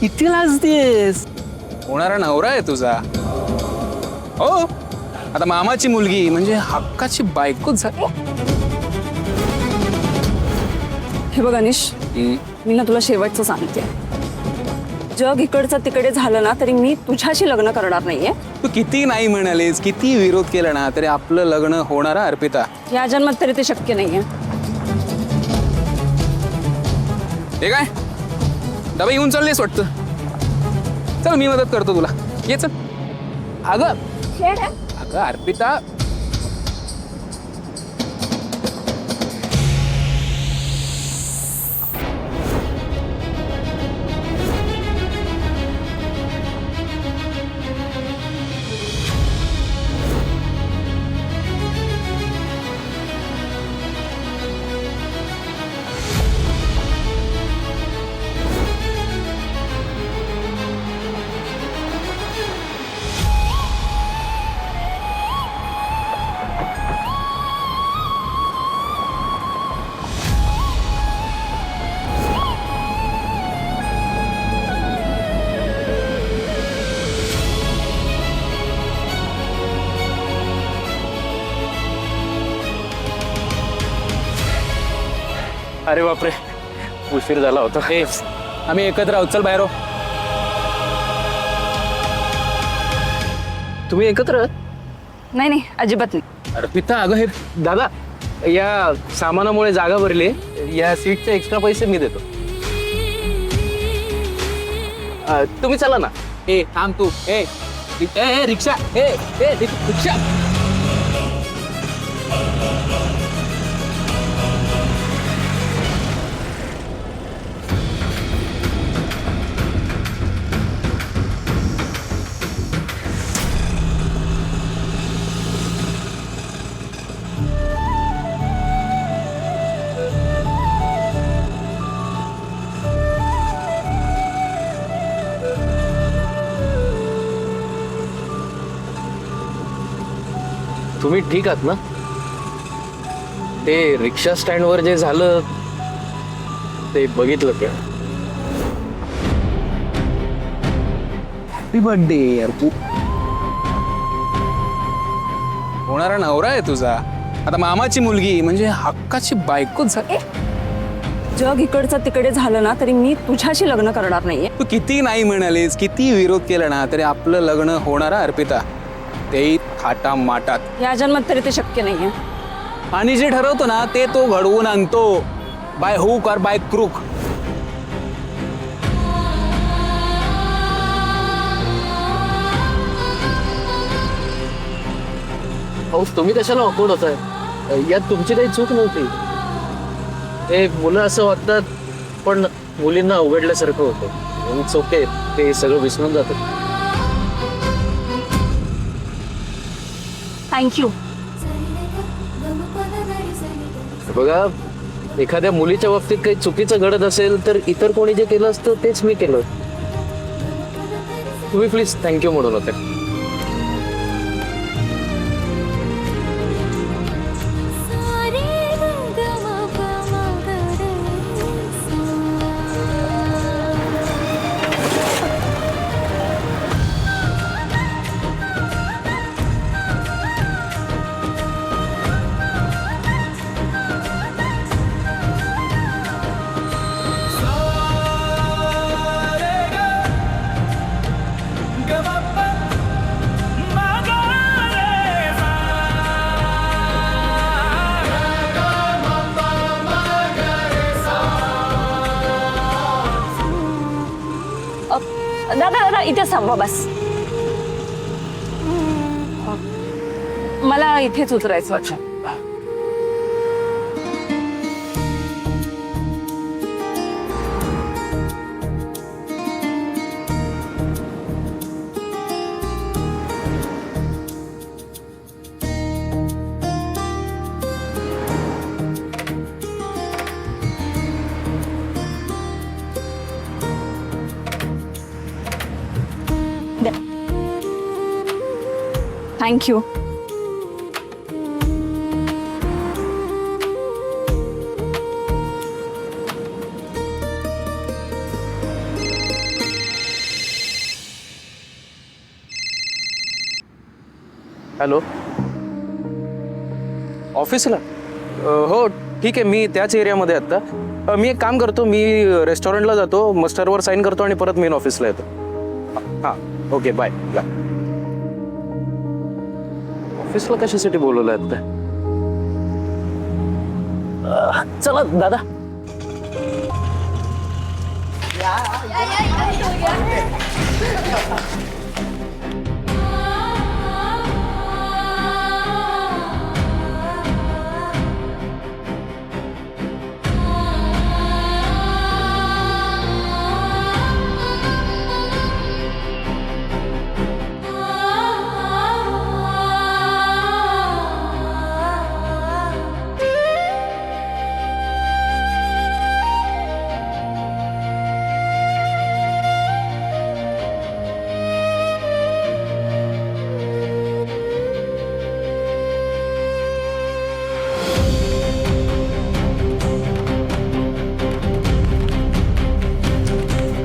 किती लाजतेस? होणारा नवरा आहे तुझा. हो, आता मामाची मुलगी म्हणजे हक्काची बायकोच झाली. हे बघ अनिश, मी ना तुला शेवटचं सांगते. जग इकडचं तिकडे झालं ना तरी मी तुझ्याशी लग्न करणार नाहीये. तू किती नाही म्हणालीस, किती विरोध केला ना तरी आपलं लग्न होणार आहे अर्पिता. या जन्मात तरी ते शक्य नाहीये. हे काय डबा घेऊन चाललेस वाटतं? चल मी मदत करतो तुला. ये चल. अगं अगं अर्पिता, अरे बापरे, उशीर झाला होता. हे आम्ही एकत्र आहोत. चल बाहेर हो. तुम्ही एकत्र? नाही नाही, अजिबात नाही. अर्पिता अगं हे दादा, या सामानामुळे जागा भरली. या सीटचे एक्स्ट्रा पैसे मी देतो. तुम्ही चला ना. ए थांब तू. ए रिक्षा. ए रिक्षा. तुम्ही ठीक आहात ना? ते रिक्षा स्टँडवर जे झालं ते बघितलं का? हॅपी बर्थडे यार. तू होणारा नवरा आहे तुझा. आता मामाची मुलगी म्हणजे हक्काची बायकोच झाली. जग इकडचं तिकडे झालं ना तरी मी तुझ्याशी लग्न करणार नाहीये. तू किती नाही म्हणालीस, किती विरोध केला ना तरी आपलं लग्न होणार आहे अर्पिता. तेही थाटा माटात. या जन्मात तरी ते शक्य नाहीये. आणि जे ठरवतो ना ते तो घडवून आणतो. बाय हुक और बाय क्रूक. अहो, तुम्ही कशाला ऑकवर्ड होताय? यात तुमची काही चूक नव्हती. हे मुलं असं वागतात, पण मुलींना उघडल्यासारखं होतं. इट्स ओके, ते सगळं विसरून जातं. थँक्यू. बघा, एखाद्या मुलीच्या बाबतीत काही चुकीचं घडत असेल तर इतर कोणी जे केलं असतं तेच मी केलं. तुम्ही प्लीज थँक्यू म्हणून होते. दादा दादा इथेच थांबवा बस. मला इथेच उतरायचं. अच्छा. थँक्यू. हॅलो, ऑफिसला? हो ठीक आहे, मी त्याच एरियामध्ये आत्ता. मी एक काम करतो, मी रेस्टॉरंटला जातो, मस्टरवर साईन करतो आणि परत मेन ऑफिसला येतो. हां ओके बाय बाय. ऑफिसला कशासाठी बोलवलं आत्ता? चला दादा.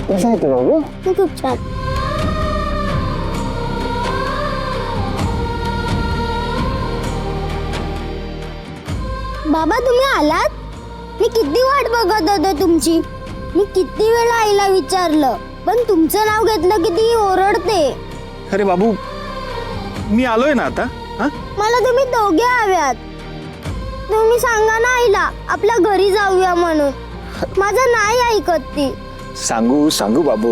कसं आहे बाबू? खूप छान. बाबा तुम्ही आलात? मी किती वाट बघत होते तुमची. मी किती वेळा आईला विचारलं, पण तुमचं नाव घेतलं की ती ओरडते. अरे बाबू, मी आलोय ना आता. हा, मला तुम्ही दोघे हव्यात. तुम्ही सांगा ना आईला आपल्या घरी जाऊया म्हणून. माझं नाही ऐकत ती. सांगू सांगू बाबू.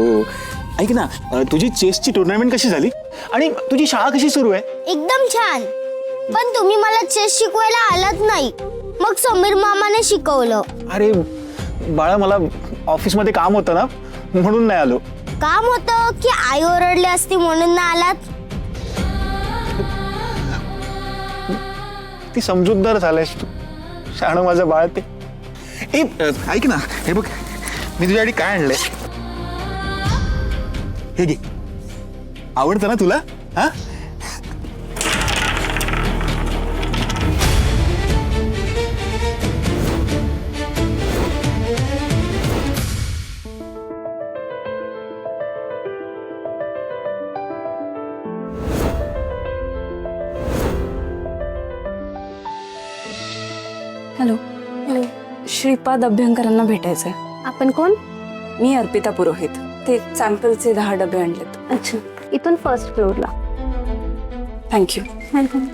ऐक ना, तुझी चेसची टुर्नामेंट कशी झाली आणि तुझी शाळा कशी सुरू आहे? एकदम छान. पण तुम्ही मला चेस शिकवायला आलात नाही, मग समीर मामाने शिकवलं. अरे बाळा, मला ऑफिसमध्ये काम होतं ना, म्हणून नाही आलो. काम होतं की आई ओरडली असती म्हणून ना आलात? ती समजूतदार झालायस तू. शहाणं माझं बाळ ते. ऐक ना, हे बघ मी तुझ्यासाठी काय आणलंय. हे घे, आवडतं ना तुला? हा, हॅलो. श्रीपाद अभ्यंकरांना भेटायचंय. आपण कोण? मी अर्पिता पुरोहित. ते सॅम्पलचे 10 डबे आणलेत. अच्छा, इथून फर्स्ट फ्लोअरला. थँक्यू. वेलकम.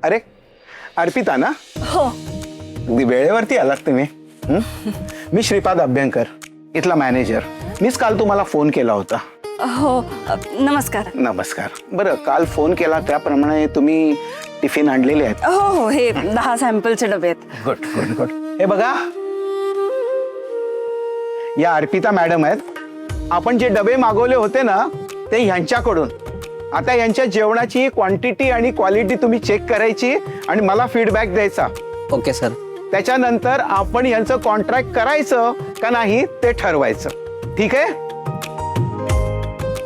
अरे अर्पिता ना? हो. अगदी वेळेवरती आलात तुम्ही. मी श्रीपाद अभ्यंकर, इथला मॅनेजर. मीच काल तुम्हाला फोन केला होता. हो. नमस्कार. नमस्कार. बरं, काल फोन केला त्याप्रमाणे तुम्ही टिफिन आणलेले आहेत? हो हो, हे 10 सॅम्पलचे डबे आहेत. Good good good. हे बघा, या अर्पिता मॅडम आहेत. आपण जे डबे मागवले होते ना, ते ह्यांच्याकडून. आता यांच्या जेवणाची क्वांटिटी आणि क्वालिटी तुम्ही चेक करायची आणि मला फीडबॅक द्यायचा. Okay sir. त्याच्यानंतर आपण यांचं कॉन्ट्रॅक्ट करायचं का नाही ते ठरवायचं. ठीक आहे?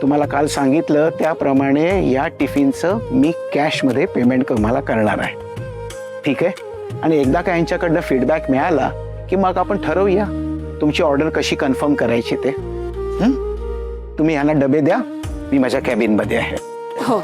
तुम्हाला काल सांगितलं त्याप्रमाणे या टिफिनचं मी कॅशमध्ये पेमेंट तुम्हाला करणार आहे. ठीक आहे? आणि एकदा का यांच्याकडनं फीडबॅक मिळाला की मग आपण ठरवूया तुमची ऑर्डर कशी कन्फर्म करायची ते. तुम्ही यांना डबे द्या, मी माझ्या कॅबिनमध्ये आहे. हो.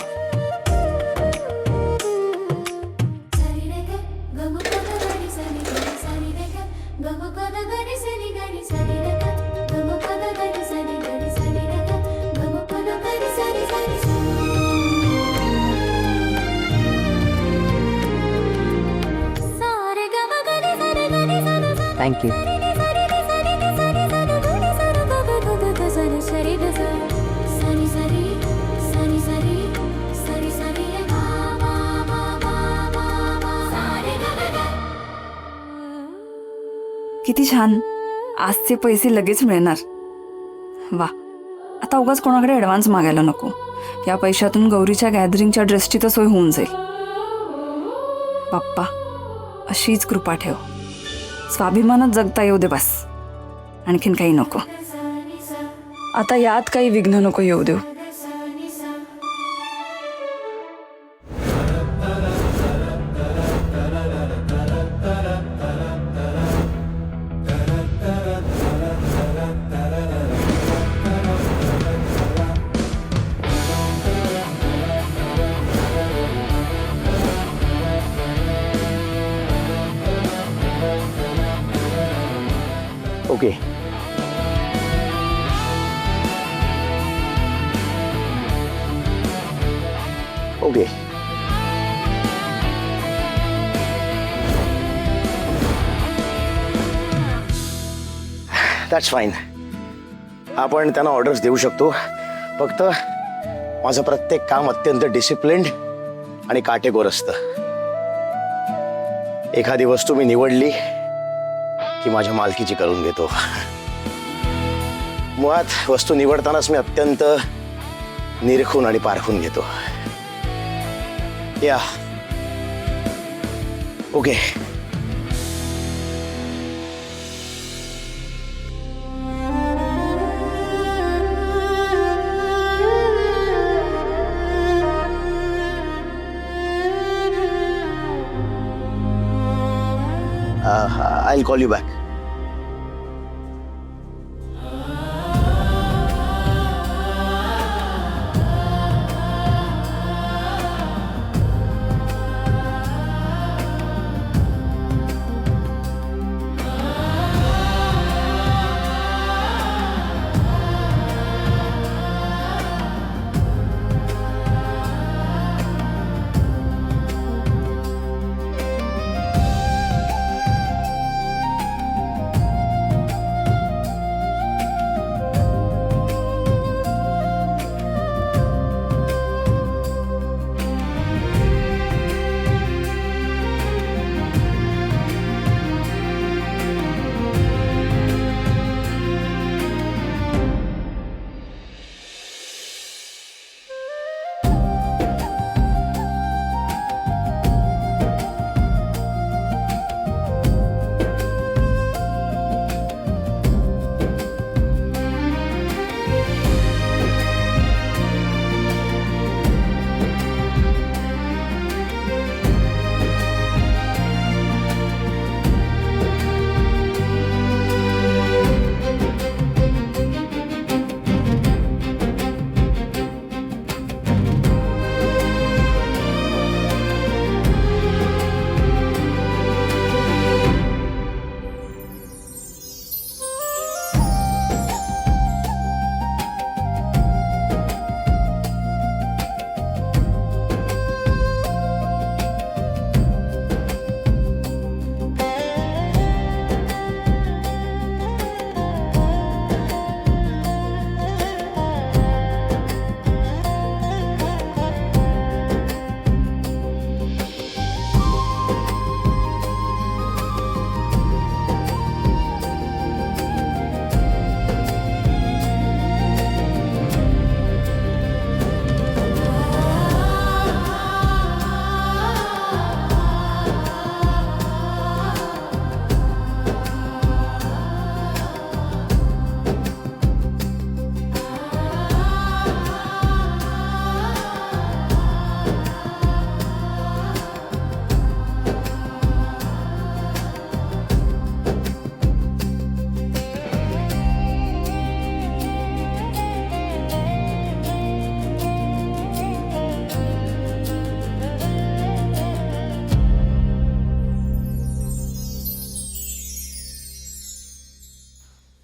थँक्यू. किती छान, आजचे पैसे लगेच मिळणार. वा, आता उगाच कोणाकडे ॲडव्हान्स मागायला नको. या पैशातून गौरीच्या गॅदरिंगच्या ड्रेसची तर सोय होऊन जाईल. बाप्पा, अशीच कृपा ठेव. स्वाभिमानात जगता येऊ दे बस, आणखीन काही नको. आता यात काही विघ्न नको येऊ देऊ. ओके. ओके. That's fine. आपण त्यांना ऑर्डर्स देऊ शकतो. फक्त माझं प्रत्येक काम अत्यंत डिसिप्लिन्ड आणि काटेकोर असतं. एखादी वस्तू मी निवडली की माझ्या मालकीची करून घेतो. मुळात वस्तू निवडतानाच मी अत्यंत निरखून आणि पारखून घेतो. या okay. I'll call you back.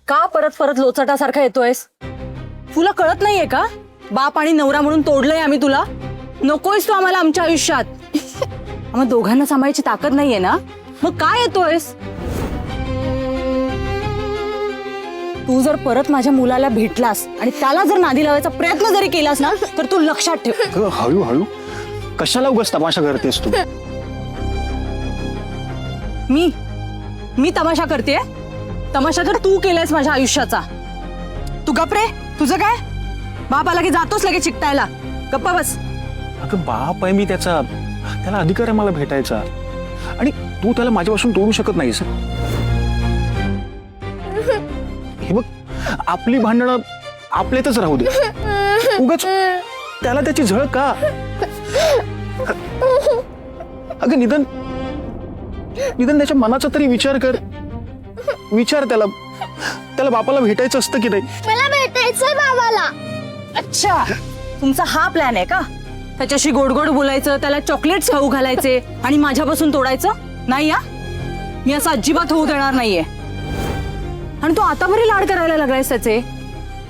का परत परत लोचटासारखा येतोयस? तुला कळत नाहीये का? बाप आणि नवरा म्हणून तोडलंय आम्ही तुला. नकोयस तू आम्हाला आमच्या आयुष्यात. आम्हा दोघांना सांभाळायची ताकद नाहीये ना, मग काय येतोयस? तू जर परत माझ्या मुलाला भेटलास आणि त्याला जर नादी लावायचा प्रयत्न जरी केलास ना, तर तू लक्षात ठेव. हळूहळू कशाला उगाच तमाशा करतेस तू? मी तमाशा करते? तमाशा तर तू केलायस माझ्या आयुष्याचा. तू गप रे. तुझं काय? बाप आला की जातोच लगेच चिकटायला. गप्पा बस. अगं बाप आहे मी त्याचा, त्याला अधिकार आहे मला भेटायचा. आणि तू त्याला माझ्यापासून तोडू शकत नाहीस. हे बघ, आपली भांडणं आपल्यातच राहू दे. उगाच त्याला त्याची झळ का? अगं निदान त्याच्या मनाचा तरी विचार कर. विचार त्याला बापाला भेटायचं असतं की नाही. मला भेटायचंय बाबाला. अच्छा, तुमचा हा प्लॅन आहे का? त्याच्याशी गोड गोड बोलायचं, त्याला चॉकलेट्स खाऊ घालायचे आणि माझ्यापासून तोडायचं नाही. या मी असं अजिबात होऊ देणार नाहीये. आणि तू आता बरी लाड करायला लागलायस त्याचे.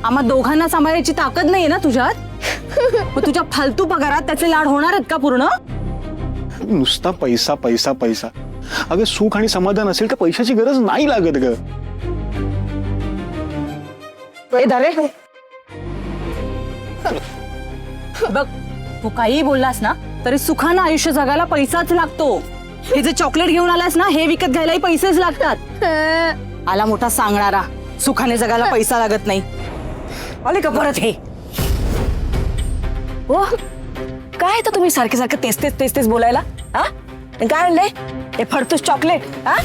आम्हा दोघांना सांभाळायची ताकद नाहीये ना तुझ्यात? मग तुझ्या फालतू पगारात त्याचे लाड होणार आहेत का पूर्ण? नुसता पैसा पैसा पैसा. अगं सुख आणि समाधान असेल तर पैशाची गरज नाही लागत ग. बघ, तू काही बोललास ना तरी सुखानं आयुष्य जगायला पैसाच लागतो. हे जे चॉकलेट घेऊन आलास ना, हे विकत घ्यायलाही पैसेच लागतात. आला मोठा सांगणारा, सुखाने जगायला पैसा लागत नाही. आले का परत हे? हो, काय तर तुम्ही सारखे सारखे तेच तेच बोलायला. हा, काय आणलंय? हे फडतूस चॉकलेट. हा,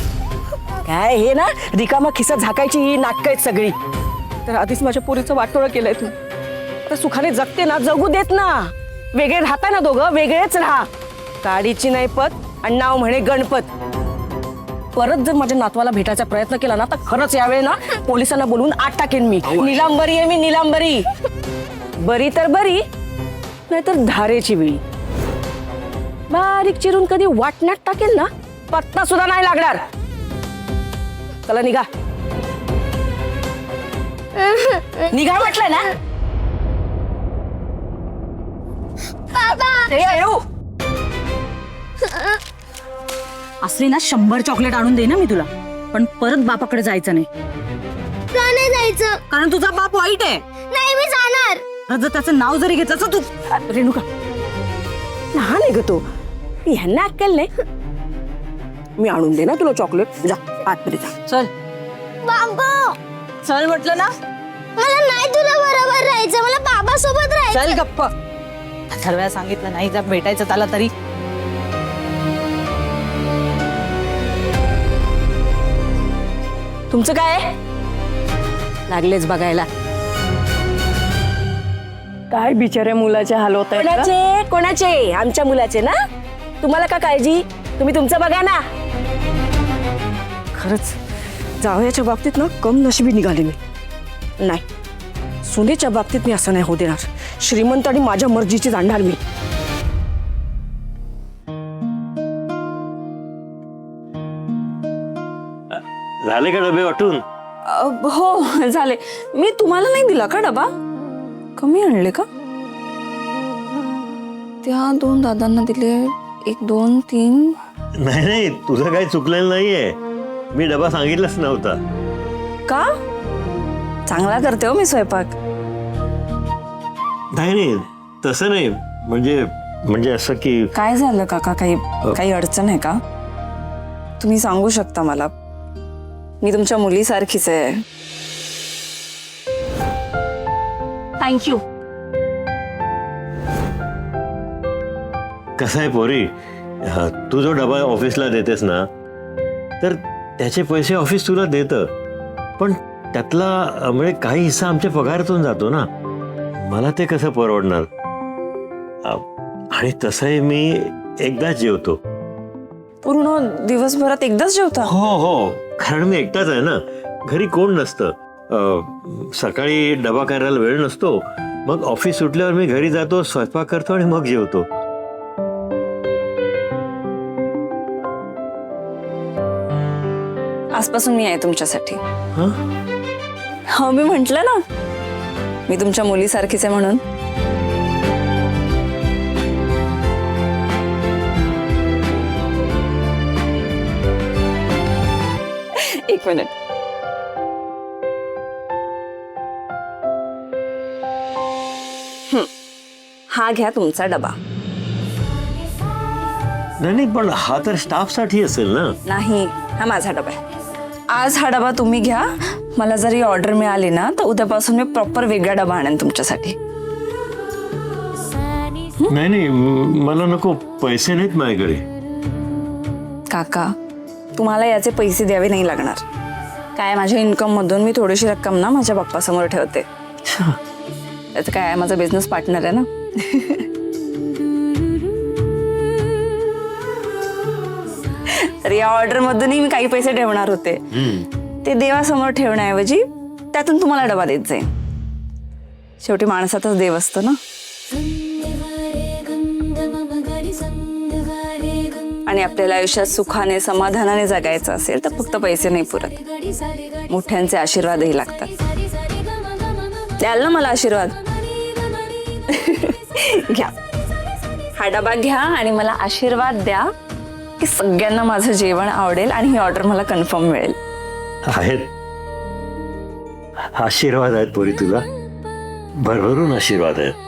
काय हे ना रिकामा खिसा झाकायची ही नाटकं आहेत सगळी. तर आधीच माझ्या पोरीचं वाटोळं केलंय तू. आता सुखाने जगते ना, जगू देत ना. वेगळे राहता ना दोघं, वेगळेच राहा. काडीची नाही पत आणि नाव म्हणे गणपत. परत जर माझ्या नातवाला भेटायचा प्रयत्न केला ना तर खरंच यावेळी ना पोलिसांना बोलवून आत टाकेन मी. निलांबरी आहे मी, निलांबरी. बरी तर बरी, नाहीतर धारेची वेळी. बारीक चिरून कधी वाटण्यात टाकेल ना, पत्ता सुद्धा नाही लागणार. चला निघा. निघा म्हटलंय ना. असली ना 100 चॉकलेट आणून दे ना मी तुला, पण परत बापाकडे जायचं नाही. का नाही जायचं? कारण तुझा बाप वाईट आहे. नाही, मी जाणार. जर त्याचं नाव जरी घेतलं तर तू. रेणुका, लहान आहे ग तो, ह्यांना अक्कल नाही. मी आणून दे ना तुला चॉकलेट. जा आतमध्ये जा. चल बाबा, चल म्हटलं ना. मला नाही तुला बरोबर राहायचं, मला बाबा सोबत राहायचं. चल गप्प. सर्व सांगितलं नाही जर भेटायचं त्याला तरी. तुमचं काय लागलेच बघायला. काय बिचाऱ्या मुलाच्या हाल होत आहेत. कोणाचे कोणाचे? आमच्या मुलाचे ना. तुम्हाला का काळजी? तुम्ही तुमचं बघा ना. खरंच जावयाच्या बाबतीत ना कम नशिबी निघाले मी. नाही, सुनेच्या बाबतीत मी असं नाही होऊ देणार. श्रीमंत आणि माझ्या मर्जीची जाणणार मी. झाले का डबे वाटून? हो झाले. मी तुम्हाला नाही दिला का डबा? कमी आणले का? त्या 2 दादांना दिले. 1 2 3. नाही नाही, तुझं काही चुकलेलं नाहीये. मी डबा सांगितलाच नव्हता. का? चांगला करते हो मी स्वयंपाक. नाही नाही, तसं नाही. म्हणजे असं की काय झालं काका? काही अडचण आहे का? तुम्ही सांगू शकता मला. मी तुमच्या मुलीसारखीच आहे. थँक्यू. कसं आहे पोरी, तू जो डबा ऑफिसला देतेस ना, तर त्याचे पैसे ऑफिस तुला देतं, पण त्यातला म्हणजे काही हिस्सा आमच्या पगारातून जातो ना. मला ते कसं परवडणार? आणि तसंही मी एकदाच जेवतो. पूर्ण दिवसभरात एकदाच जेवता? हो, कारण मी एकटाच आहे ना, घरी कोण नसतं. सकाळी डबा करायला वेळ नसतो, मग ऑफिस सुटल्यावर मी घरी जातो, स्वयंपाक करतो आणि मग जेवतो. आजपासून मी आहे तुमच्यासाठी. हो, मी म्हंटल ना मी तुमच्या मुलीसारखीच आहे म्हणून. एक मिनिट. हा घ्या तुमचा डबा. नाही पण हा तर स्टाफ साठी असेल ना. नाही, हा माझा डबा आहे. आज हा डबा तुम्ही घ्या. मला जर ही ऑर्डर मिळाली ना तर उद्यापासून मी प्रॉपर वेगळा डबा आणेन तुमच्यासाठी. नाही नाही, मला नको, पैसे नाहीत माझ्याकडे. काका, तुम्हाला याचे पैसे द्यावे नाही लागणार. काय माझ्या इन्कम मधून मी थोडीशी रक्कम ना माझ्या बाप्पासमोर ठेवते. त्याचं काय आहे, माझा बिझनेस पार्टनर आहे ना. तर या ऑर्डर मधूनही मी काही पैसे ठेवणार होते. ते देवासमोर ठेवण्याऐवजी त्यातून तुम्हाला डबा देत जाईन. शेवटी माणसातच देव असतो ना. आणि आपल्याला आयुष्यात सुखाने समाधानाने जगायचं असेल तर फक्त पैसे नाही पुरत, मोठ्यांचे आशीर्वादही लागतात. द्याल ना मला आशीर्वाद? घ्या, हा डबा घ्या आणि मला आशीर्वाद द्या की सगळ्यांना माझं जेवण आवडेल आणि ही ऑर्डर मला कन्फर्म मिळेल. आहेत, आशीर्वाद आहेत पोरी तुला, भरभरून आशीर्वाद आहेत.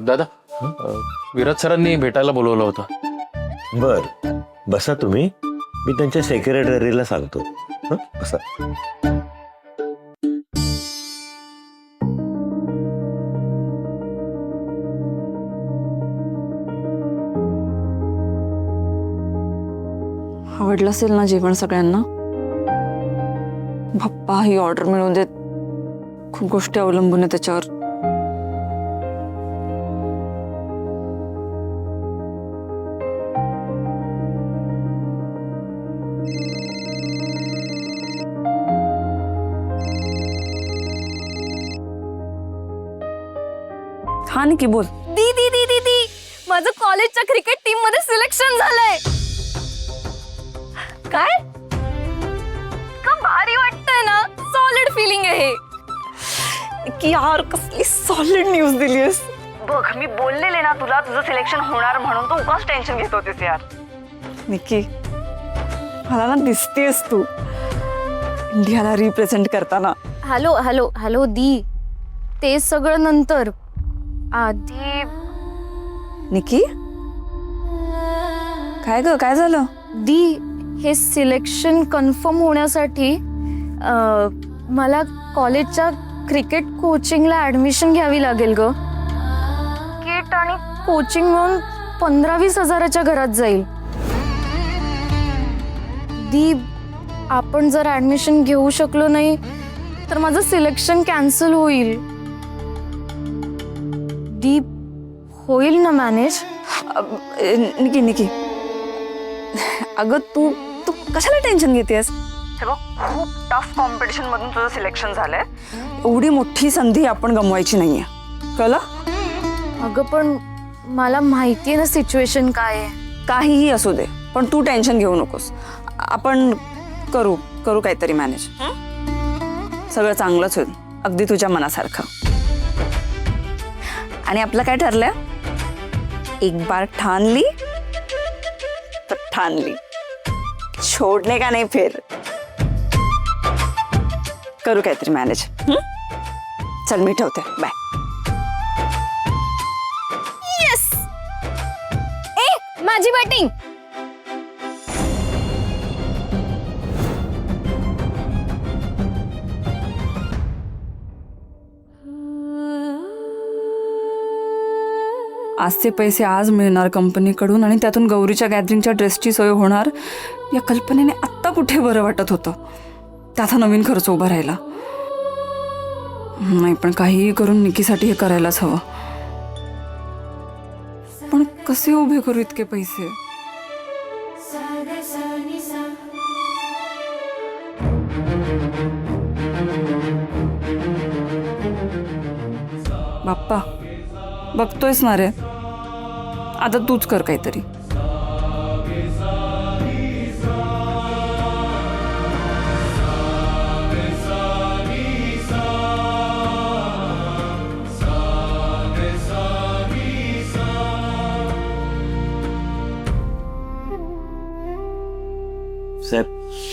दादा, विराज सरांनी भेटायला बोलवलं होतं. बर, बसा तुम्ही, मी त्यांच्या सेक्रेटरीला सांगतो. हं, बसा. आवडलं असेल ना जेवण सगळ्यांना? बाप्पा, ही ऑर्डर मिळवून देत. खूप गोष्टी अवलंबून आहे त्याच्यावर. हा निकी, बोल. दीदी दीदी दी माझं कॉलेजच्या क्रिकेट टीम मध्ये सिलेक्शन झालंय. काय? का भारी वाटतंय ना. सॉलिड फिलिंग आहे. की यार, कसली सॉलिड न्यूज दिलीस. बघ, मी बोललेले ना तुला तुझं सिलेक्शन होणार म्हणून, तू उगाच टेन्शन घेत होतीस यार. निकी, मला ना दिसतेस तू इंडियाला रिप्रेझेंट करताना. हॅलो हॅलो हॅलो दी, ते सगळं नंतर. आधी निकी, काय ग, काय झालं? दी, हे सिलेक्शन कन्फर्म होण्यासाठी मला कॉलेजच्या क्रिकेट कोचिंगला ऍडमिशन घ्यावी लागेल ग. किट आणि कोचिंग मिळून 15-20 हजाराच्या घरात जाईल. दी, आपण जर ऍडमिशन घेऊ शकलो नाही तर माझं सिलेक्शन कॅन्सल होईल. दी, होईल ना मॅनेज? निकी निकी, अगं तू तू कशाला टेन्शन घेतेस? खूप टफ कॉम्पिटिशन मधून तुझं सिलेक्शन झालंय. एवढी मोठी संधी आपण गमवायची नाहीये, कळलं? अगं पण मला माहितीये ना सिच्युएशन काय आहे. काहीही असू दे, पण तू टेन्शन घेऊ नकोस. आपण करू करू काहीतरी मॅनेज. सगळं चांगलंच होईल, अगदी तुझ्या मनासारखं. आणि आपलं काय ठरलंय? एक बार ठान ली तर ठान ली, छोडणे का नाही फिर. करू काहीतरी मॅनेज. चल, मी ठेवते, बाय. येस, ए माझी बॅटिंग. आजचे पैसे आज मिळणार कंपनीकडून आणि त्यातून गौरीच्या गॅदरिंगच्या ड्रेसची सोय होणार, या कल्पनेने आत्ता कुठे बरं वाटत होतं. त्याचा नवीन खर्च उभा राहिला. नाही, पण काहीही करून निकीसाठी हे करायलाच हवं. पण कसे उभे करू इतके पैसे? बाप्पा, बघतोयस ना रे, आता तूच कर काहीतरी.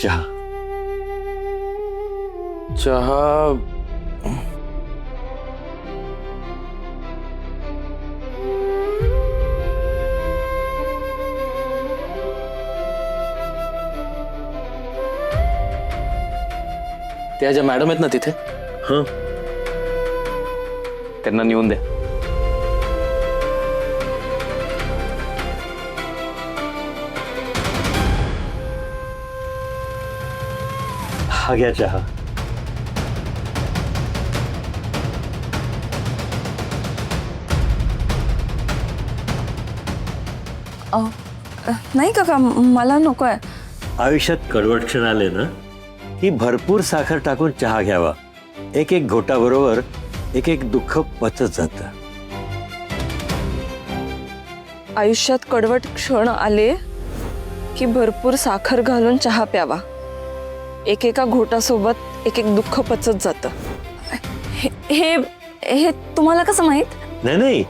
चहा. चहा. त्या ज्या मॅडम आहेत ना तिथे, हं. त्यांना नेऊन द्या. हा घ्या चहा. नाही काका, मला नको आहे. आयुष्यात कडवट क्षण आले ना की भरपूर साखर टाकून चहा घ्यावा. एक एक घोटाबरोबर एक एक दुःख पचत जातं. आयुष्यात कडवट क्षण आले की भरपूर साखर घालून चहा प्यावा. एकेका घोटासोबत एक एक दुःख पचत जातं. हे हे तुम्हाला कसं माहित? नाही नाही,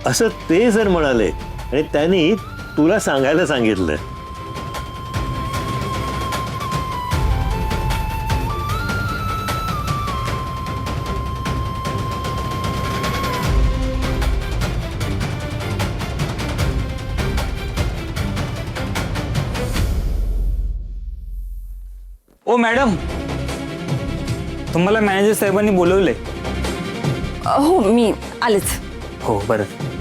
असं ते जर म्हणाले आणि त्यांनी तुला सांगायला सांगितलं. ओ मॅडम, तुम्हाला मॅनेजर साहेबांनी बोलवलंय. हो, मी आलेच. हो बरं.